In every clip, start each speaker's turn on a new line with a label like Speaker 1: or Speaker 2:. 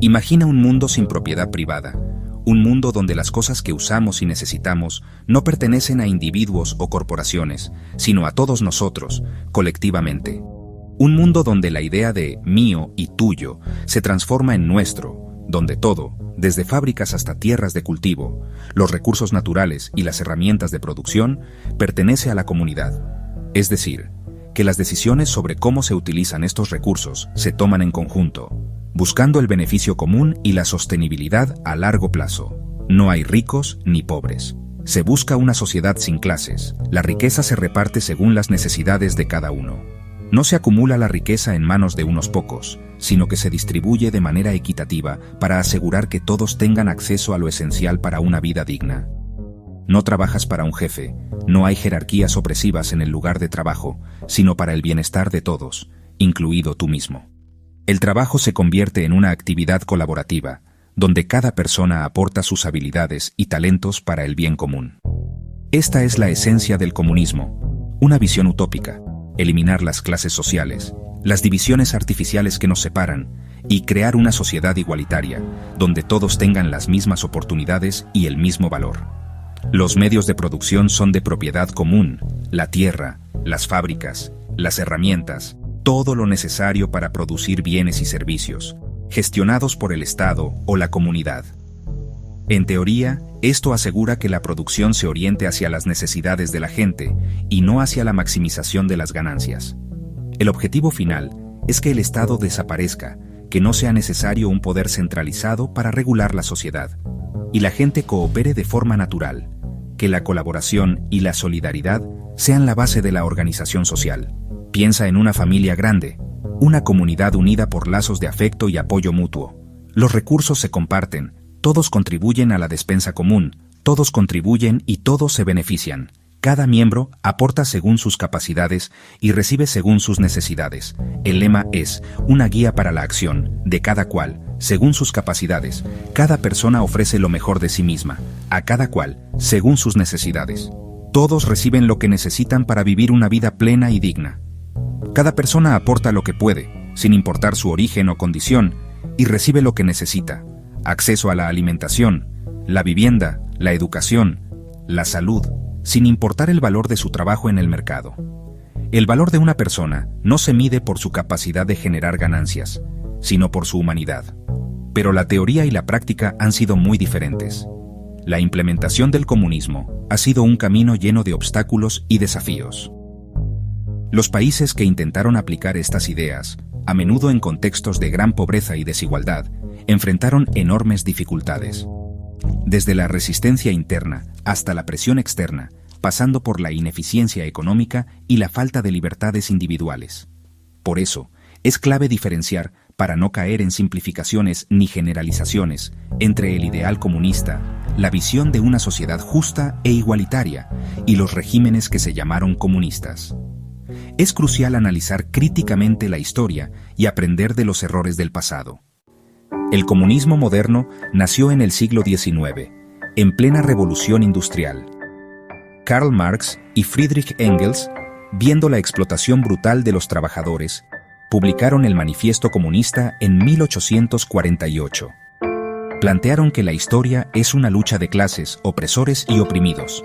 Speaker 1: Imagina un mundo sin propiedad privada, un mundo donde las cosas que usamos y necesitamos no pertenecen a individuos o corporaciones, sino a todos nosotros, colectivamente. Un mundo donde la idea de mío y tuyo se transforma en nuestro, donde todo, desde fábricas hasta tierras de cultivo, los recursos naturales y las herramientas de producción, pertenece a la comunidad. Es decir, que las decisiones sobre cómo se utilizan estos recursos se toman en conjunto, buscando el beneficio común y la sostenibilidad a largo plazo. No hay ricos ni pobres. Se busca una sociedad sin clases. La riqueza se reparte según las necesidades de cada uno. No se acumula la riqueza en manos de unos pocos, sino que se distribuye de manera equitativa para asegurar que todos tengan acceso a lo esencial para una vida digna. No trabajas para un jefe, no hay jerarquías opresivas en el lugar de trabajo, sino para el bienestar de todos, incluido tú mismo. El trabajo se convierte en una actividad colaborativa, donde cada persona aporta sus habilidades y talentos para el bien común. Esta es la esencia del comunismo, una visión utópica: eliminar las clases sociales, las divisiones artificiales que nos separan, y crear una sociedad igualitaria, donde todos tengan las mismas oportunidades y el mismo valor. Los medios de producción son de propiedad común: la tierra, las fábricas, las herramientas, todo lo necesario para producir bienes y servicios, gestionados por el Estado o la comunidad. En teoría, esto asegura que la producción se oriente hacia las necesidades de la gente y no hacia la maximización de las ganancias. El objetivo final es que el Estado desaparezca, que no sea necesario un poder centralizado para regular la sociedad, y la gente coopere de forma natural, que la colaboración y la solidaridad sean la base de la organización social. Piensa en una familia grande, una comunidad unida por lazos de afecto y apoyo mutuo. Los recursos se comparten, todos contribuyen a la despensa común, todos contribuyen y todos se benefician. Cada miembro aporta según sus capacidades y recibe según sus necesidades. El lema es una guía para la acción de cada cual, según sus capacidades. Cada persona ofrece lo mejor de sí misma, a cada cual, según sus necesidades. Todos reciben lo que necesitan para vivir una vida plena y digna. Cada persona aporta lo que puede, sin importar su origen o condición, y recibe lo que necesita: acceso a la alimentación, la vivienda, la educación, la salud, sin importar el valor de su trabajo en el mercado. El valor de una persona no se mide por su capacidad de generar ganancias, sino por su humanidad. Pero la teoría y la práctica han sido muy diferentes. La implementación del comunismo ha sido un camino lleno de obstáculos y desafíos. Los países que intentaron aplicar estas ideas, a menudo en contextos de gran pobreza y desigualdad, enfrentaron enormes dificultades. Desde la resistencia interna hasta la presión externa, pasando por la ineficiencia económica y la falta de libertades individuales. Por eso, es clave diferenciar, para no caer en simplificaciones ni generalizaciones, entre el ideal comunista, la visión de una sociedad justa e igualitaria, y los regímenes que se llamaron comunistas. Es crucial analizar críticamente la historia y aprender de los errores del pasado. El comunismo moderno nació en el siglo XIX, en plena revolución industrial. Karl Marx y Friedrich Engels, viendo la explotación brutal de los trabajadores, publicaron el Manifiesto Comunista en 1848. Plantearon que la historia es una lucha de clases, opresores y oprimidos.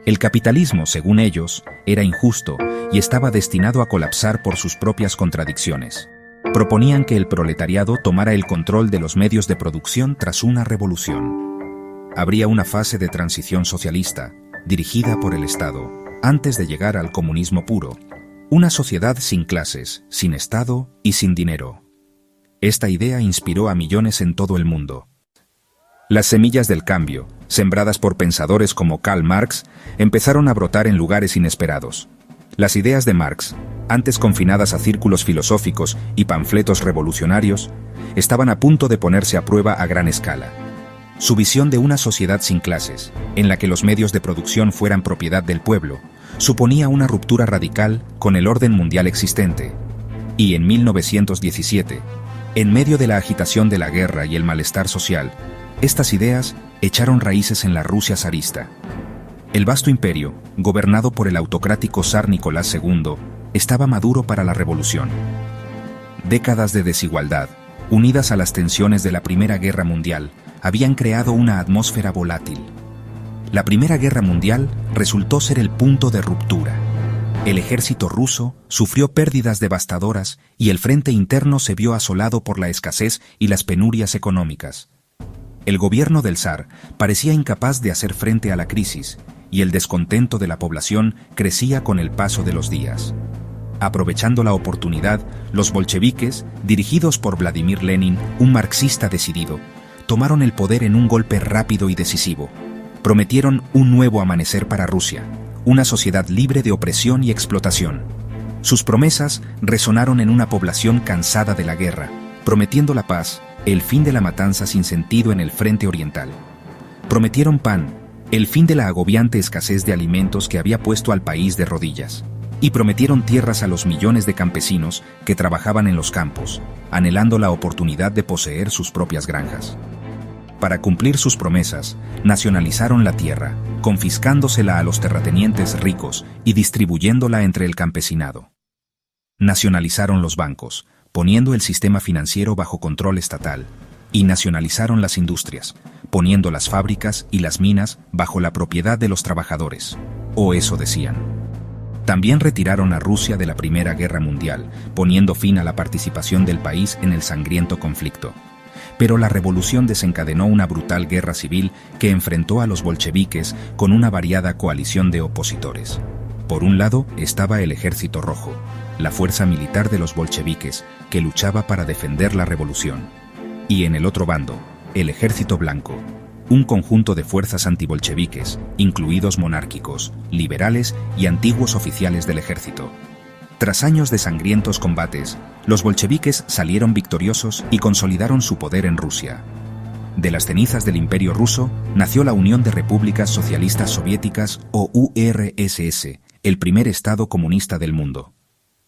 Speaker 1: El capitalismo, según ellos, era injusto y estaba destinado a colapsar por sus propias contradicciones. Proponían que el proletariado tomara el control de los medios de producción tras una revolución. Habría una fase de transición socialista, dirigida por el Estado, antes de llegar al comunismo puro, una sociedad sin clases, sin Estado y sin dinero. Esta idea inspiró a millones en todo el mundo. Las semillas del cambio, sembradas por pensadores como Karl Marx, empezaron a brotar en lugares inesperados. Las ideas de Marx, antes confinadas a círculos filosóficos y panfletos revolucionarios, estaban a punto de ponerse a prueba a gran escala. Su visión de una sociedad sin clases, en la que los medios de producción fueran propiedad del pueblo, suponía una ruptura radical con el orden mundial existente. Y en 1917, en medio de la agitación de la guerra y el malestar social, estas ideas echaron raíces en la Rusia zarista. El vasto imperio, gobernado por el autocrático zar Nicolás II, estaba maduro para la revolución. Décadas de desigualdad, unidas a las tensiones de la Primera Guerra Mundial, habían creado una atmósfera volátil. La Primera Guerra Mundial resultó ser el punto de ruptura. El ejército ruso sufrió pérdidas devastadoras y el frente interno se vio asolado por la escasez y las penurias económicas. El gobierno del zar parecía incapaz de hacer frente a la crisis y el descontento de la población crecía con el paso de los días. Aprovechando la oportunidad, los bolcheviques, dirigidos por Vladimir Lenin, un marxista decidido, tomaron el poder en un golpe rápido y decisivo. Prometieron un nuevo amanecer para Rusia, una sociedad libre de opresión y explotación. Sus promesas resonaron en una población cansada de la guerra, prometiendo la paz, el fin de la matanza sin sentido en el frente oriental. Prometieron pan, el fin de la agobiante escasez de alimentos que había puesto al país de rodillas. Y prometieron tierras a los millones de campesinos que trabajaban en los campos, anhelando la oportunidad de poseer sus propias granjas. Para cumplir sus promesas, nacionalizaron la tierra, confiscándosela a los terratenientes ricos y distribuyéndola entre el campesinado. Nacionalizaron los bancos, poniendo el sistema financiero bajo control estatal, y nacionalizaron las industrias, poniendo las fábricas y las minas bajo la propiedad de los trabajadores, o eso decían. También retiraron a Rusia de la Primera Guerra Mundial, poniendo fin a la participación del país en el sangriento conflicto. Pero la revolución desencadenó una brutal guerra civil que enfrentó a los bolcheviques con una variada coalición de opositores. Por un lado estaba el Ejército Rojo, la fuerza militar de los bolcheviques, que luchaba para defender la revolución. Y en el otro bando, el Ejército Blanco, un conjunto de fuerzas antibolcheviques, incluidos monárquicos, liberales y antiguos oficiales del ejército. Tras años de sangrientos combates, los bolcheviques salieron victoriosos y consolidaron su poder en Rusia. De las cenizas del Imperio Ruso nació la Unión de Repúblicas Socialistas Soviéticas o URSS, el primer estado comunista del mundo.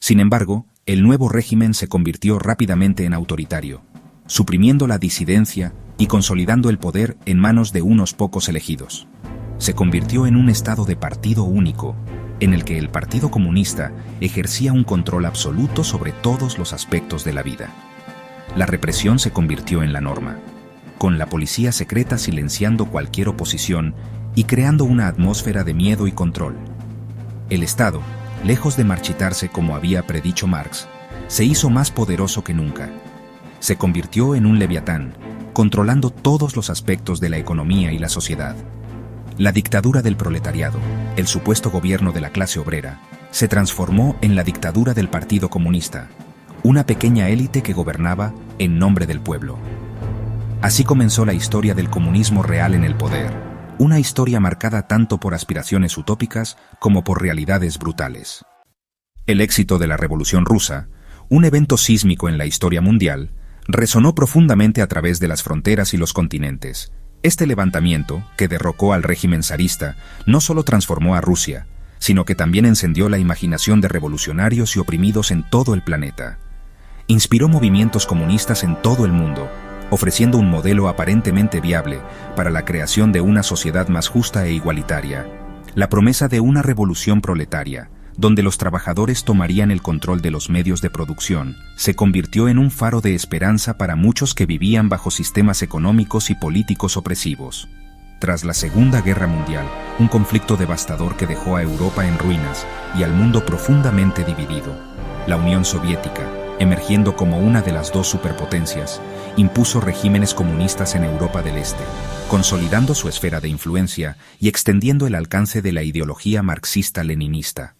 Speaker 1: Sin embargo, el nuevo régimen se convirtió rápidamente en autoritario, suprimiendo la disidencia y consolidando el poder en manos de unos pocos elegidos. Se convirtió en un estado de partido único, en el que el Partido Comunista ejercía un control absoluto sobre todos los aspectos de la vida. La represión se convirtió en la norma, con la policía secreta silenciando cualquier oposición y creando una atmósfera de miedo y control. El Estado, lejos de marchitarse como había predicho Marx, se hizo más poderoso que nunca. Se convirtió en un leviatán, controlando todos los aspectos de la economía y la sociedad. La dictadura del proletariado, el supuesto gobierno de la clase obrera, se transformó en la dictadura del Partido Comunista, una pequeña élite que gobernaba en nombre del pueblo. Así comenzó la historia del comunismo real en el poder, una historia marcada tanto por aspiraciones utópicas como por realidades brutales. El éxito de la Revolución Rusa, un evento sísmico en la historia mundial, resonó profundamente a través de las fronteras y los continentes. Este levantamiento, que derrocó al régimen zarista, no solo transformó a Rusia, sino que también encendió la imaginación de revolucionarios y oprimidos en todo el planeta. Inspiró movimientos comunistas en todo el mundo, ofreciendo un modelo aparentemente viable para la creación de una sociedad más justa e igualitaria. La promesa de una revolución proletaria, donde los trabajadores tomarían el control de los medios de producción, se convirtió en un faro de esperanza para muchos que vivían bajo sistemas económicos y políticos opresivos. Tras la Segunda Guerra Mundial, un conflicto devastador que dejó a Europa en ruinas y al mundo profundamente dividido, la Unión Soviética, emergiendo como una de las dos superpotencias, impuso regímenes comunistas en Europa del Este, consolidando su esfera de influencia y extendiendo el alcance de la ideología marxista-leninista.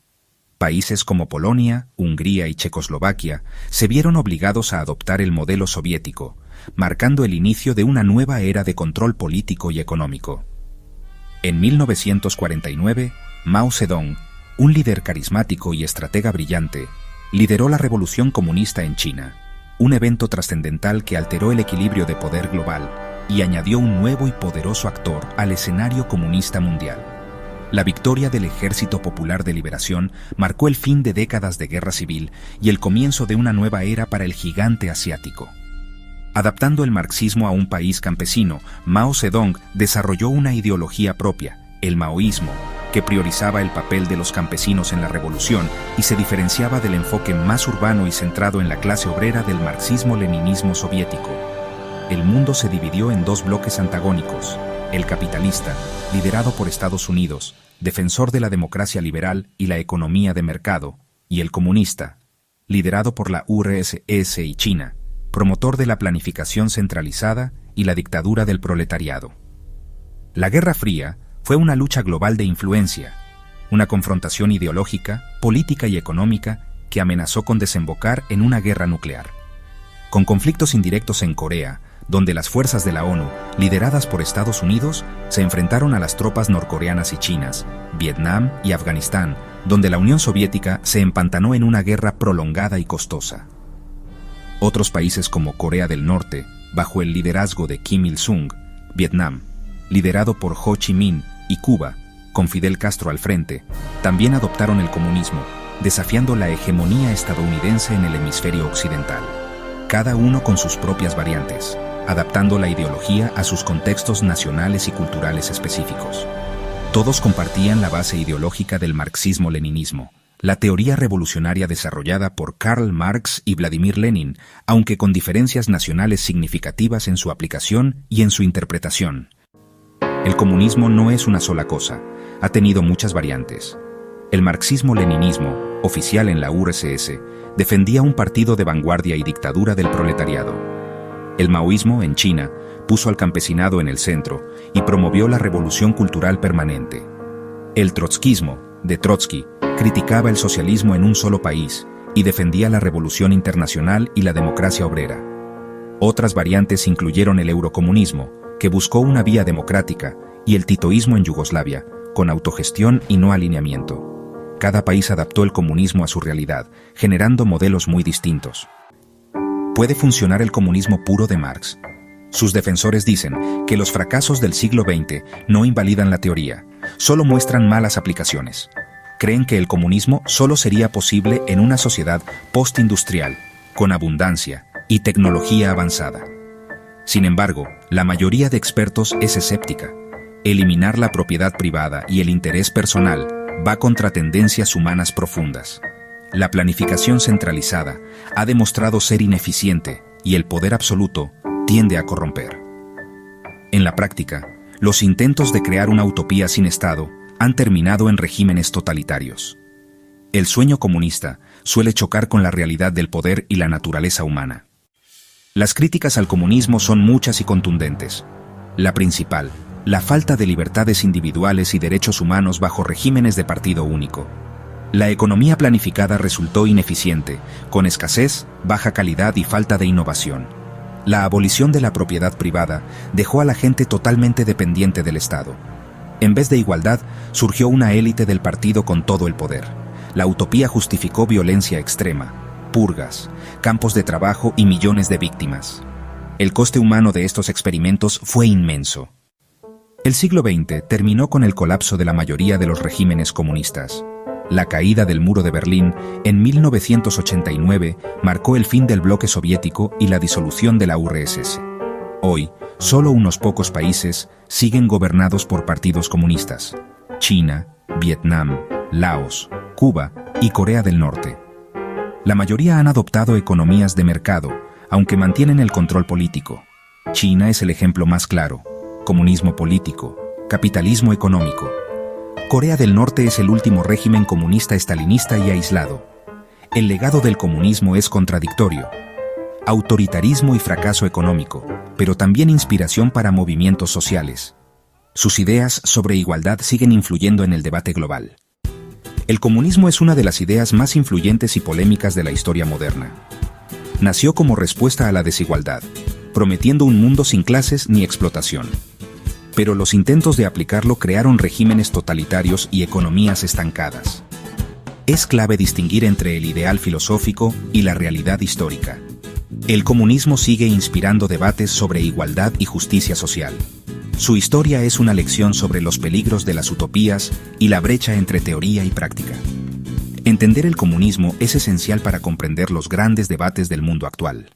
Speaker 1: Países como Polonia, Hungría y Checoslovaquia se vieron obligados a adoptar el modelo soviético, marcando el inicio de una nueva era de control político y económico. En 1949, Mao Zedong, un líder carismático y estratega brillante, lideró la Revolución Comunista en China, un evento trascendental que alteró el equilibrio de poder global y añadió un nuevo y poderoso actor al escenario comunista mundial. La victoria del Ejército Popular de Liberación marcó el fin de décadas de guerra civil y el comienzo de una nueva era para el gigante asiático. Adaptando el marxismo a un país campesino, Mao Zedong desarrolló una ideología propia, el maoísmo, que priorizaba el papel de los campesinos en la revolución y se diferenciaba del enfoque más urbano y centrado en la clase obrera del marxismo-leninismo soviético. El mundo se dividió en dos bloques antagónicos: el capitalista, liderado por Estados Unidos, defensor de la democracia liberal y la economía de mercado, y el comunista, liderado por la URSS y China, promotor de la planificación centralizada y la dictadura del proletariado. La Guerra Fría fue una lucha global de influencia, una confrontación ideológica, política y económica que amenazó con desembocar en una guerra nuclear. Con conflictos indirectos en Corea, donde las fuerzas de la ONU, lideradas por Estados Unidos, se enfrentaron a las tropas norcoreanas y chinas, Vietnam y Afganistán, donde la Unión Soviética se empantanó en una guerra prolongada y costosa. Otros países como Corea del Norte, bajo el liderazgo de Kim Il-sung, Vietnam, liderado por Ho Chi Minh, y Cuba, con Fidel Castro al frente, también adoptaron el comunismo, desafiando la hegemonía estadounidense en el hemisferio occidental. Cada uno con sus propias variantes, adaptando la ideología a sus contextos nacionales y culturales específicos. Todos compartían la base ideológica del marxismo-leninismo, la teoría revolucionaria desarrollada por Karl Marx y Vladimir Lenin, aunque con diferencias nacionales significativas en su aplicación y en su interpretación. El comunismo no es una sola cosa, ha tenido muchas variantes. El marxismo-leninismo, oficial en la URSS, defendía un partido de vanguardia y dictadura del proletariado. El maoísmo, en China, puso al campesinado en el centro y promovió la revolución cultural permanente. El trotskismo, de Trotsky, criticaba el socialismo en un solo país y defendía la revolución internacional y la democracia obrera. Otras variantes incluyeron el eurocomunismo, que buscó una vía democrática, y el titoísmo en Yugoslavia, con autogestión y no alineamiento. Cada país adaptó el comunismo a su realidad, generando modelos muy distintos. ¿Puede funcionar el comunismo puro de Marx? Sus defensores dicen que los fracasos del siglo XX no invalidan la teoría, solo muestran malas aplicaciones. Creen que el comunismo solo sería posible en una sociedad postindustrial, con abundancia y tecnología avanzada. Sin embargo, la mayoría de expertos es escéptica. Eliminar la propiedad privada y el interés personal va contra tendencias humanas profundas. La planificación centralizada ha demostrado ser ineficiente y el poder absoluto tiende a corromper. En la práctica, los intentos de crear una utopía sin Estado han terminado en regímenes totalitarios. El sueño comunista suele chocar con la realidad del poder y la naturaleza humana. Las críticas al comunismo son muchas y contundentes. La principal, la falta de libertades individuales y derechos humanos bajo regímenes de partido único. La economía planificada resultó ineficiente, con escasez, baja calidad y falta de innovación. La abolición de la propiedad privada dejó a la gente totalmente dependiente del Estado. En vez de igualdad, surgió una élite del partido con todo el poder. La utopía justificó violencia extrema, purgas, campos de trabajo y millones de víctimas. El coste humano de estos experimentos fue inmenso. El siglo XX terminó con el colapso de la mayoría de los regímenes comunistas. La caída del muro de Berlín en 1989 marcó el fin del bloque soviético y la disolución de la URSS. Hoy, solo unos pocos países siguen gobernados por partidos comunistas: China, Vietnam, Laos, Cuba y Corea del Norte. La mayoría han adoptado economías de mercado, aunque mantienen el control político. China es el ejemplo más claro: comunismo político, capitalismo económico. Corea del Norte es el último régimen comunista estalinista y aislado. El legado del comunismo es contradictorio: autoritarismo y fracaso económico, pero también inspiración para movimientos sociales. Sus ideas sobre igualdad siguen influyendo en el debate global. El comunismo es una de las ideas más influyentes y polémicas de la historia moderna. Nació como respuesta a la desigualdad, prometiendo un mundo sin clases ni explotación. Pero los intentos de aplicarlo crearon regímenes totalitarios y economías estancadas. Es clave distinguir entre el ideal filosófico y la realidad histórica. El comunismo sigue inspirando debates sobre igualdad y justicia social. Su historia es una lección sobre los peligros de las utopías y la brecha entre teoría y práctica. Entender el comunismo es esencial para comprender los grandes debates del mundo actual.